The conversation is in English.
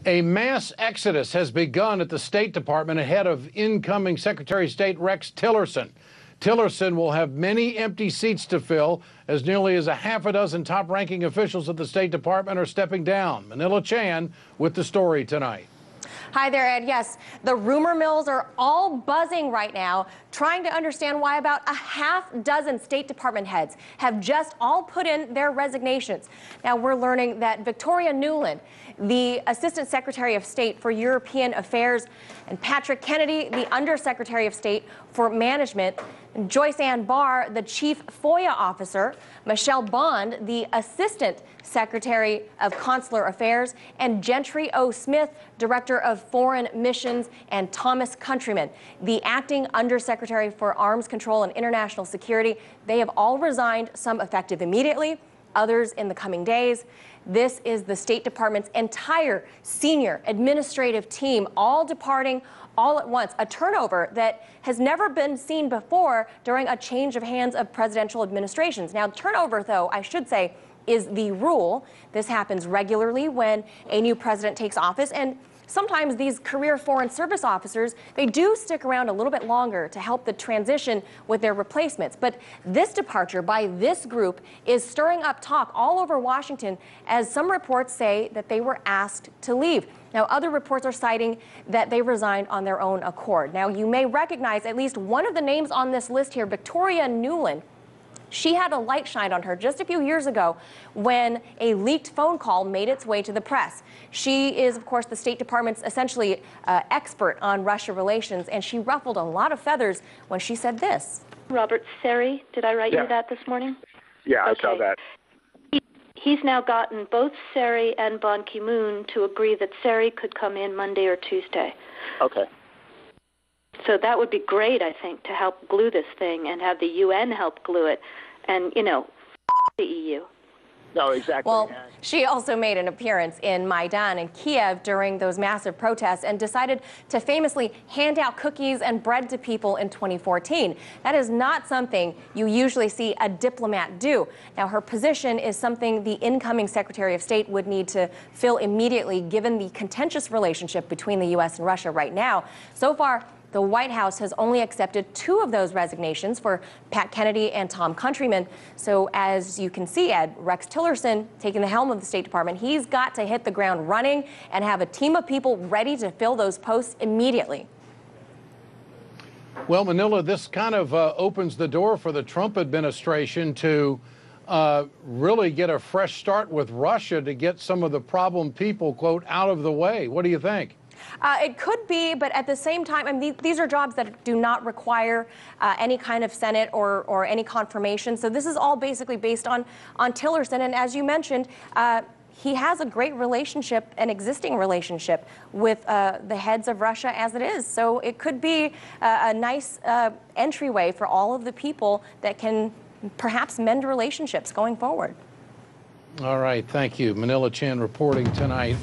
A mass exodus has begun at the State Department ahead of incoming Secretary of State Rex Tillerson. Tillerson will have many empty seats to fill, as nearly as a half a dozen top-ranking officials at the State Department are stepping down. Manila Chan with the story tonight. Hi there, Ed. Yes, the rumor mills are all buzzing right now, trying to understand why about a half dozen State Department heads have just all put in their resignations. Now, we're learning that Victoria Nuland, the Assistant Secretary of State for European Affairs, and Patrick Kennedy, the Undersecretary of State for Management, and Joyce Ann Barr, the Chief FOIA Officer, Michelle Bond, the Assistant Secretary of Consular Affairs, and Gentry O. Smith, Director of Foreign Missions, and Thomas Countryman, the Acting Undersecretary for Arms Control and International Security. They have all resigned, some effective immediately, others in the coming days. This is the State Department's entire senior administrative team, all departing all at once, a turnover that has never been seen before during a change of hands of presidential administrations. Now, turnover, though, I should say, is the rule. This happens regularly when a new president takes office, and sometimes these career Foreign Service officers, they do stick around a little bit longer to help the transition with their replacements. But this departure by this group is stirring up talk all over Washington, as some reports say that they were asked to leave. Now, other reports are citing that they resigned on their own accord. Now, you may recognize at least one of the names on this list here, Victoria Nuland. She had a light shined on her just a few years ago when a leaked phone call made its way to the press. She is, of course, the State Department's essentially expert on Russia relations, and she ruffled a lot of feathers when she said this. Robert Seri, did I write you that this morning? Yeah, okay. I saw that. He's now gotten both Seri and Ban Ki-moon to agree that Seri could come in Monday or Tuesday. Okay. So that would be great, I think, to help glue this thing and have the UN help glue it. And, you know, the EU. No, exactly. Well, she also made an appearance in Maidan in Kiev during those massive protests and decided to famously hand out cookies and bread to people in 2014. That is not something you usually see a diplomat do. Now, her position is something the incoming Secretary of State would need to fill immediately, given the contentious relationship between the U.S. and Russia right now. So far, the White House has only accepted 2 of those resignations for Pat Kennedy and Tom Countryman. So as you can see, Ed, Rex Tillerson taking the helm of the State Department, he's got to hit the ground running and have a team of people ready to fill those posts immediately. Well, Manila, this kind of opens the door for the Trump administration to really get a fresh start with Russia to get some of the problem people, quote, out of the way. What do you think? It could be, but at the same time, I mean, these are jobs that do not require any kind of Senate or any confirmation. So this is all basically based on Tillerson. And as you mentioned, he has a great relationship, an existing relationship with the heads of Russia as it is. So it could be a nice entryway for all of the people that can perhaps mend relationships going forward. All right. Thank you. Manila Chan reporting tonight.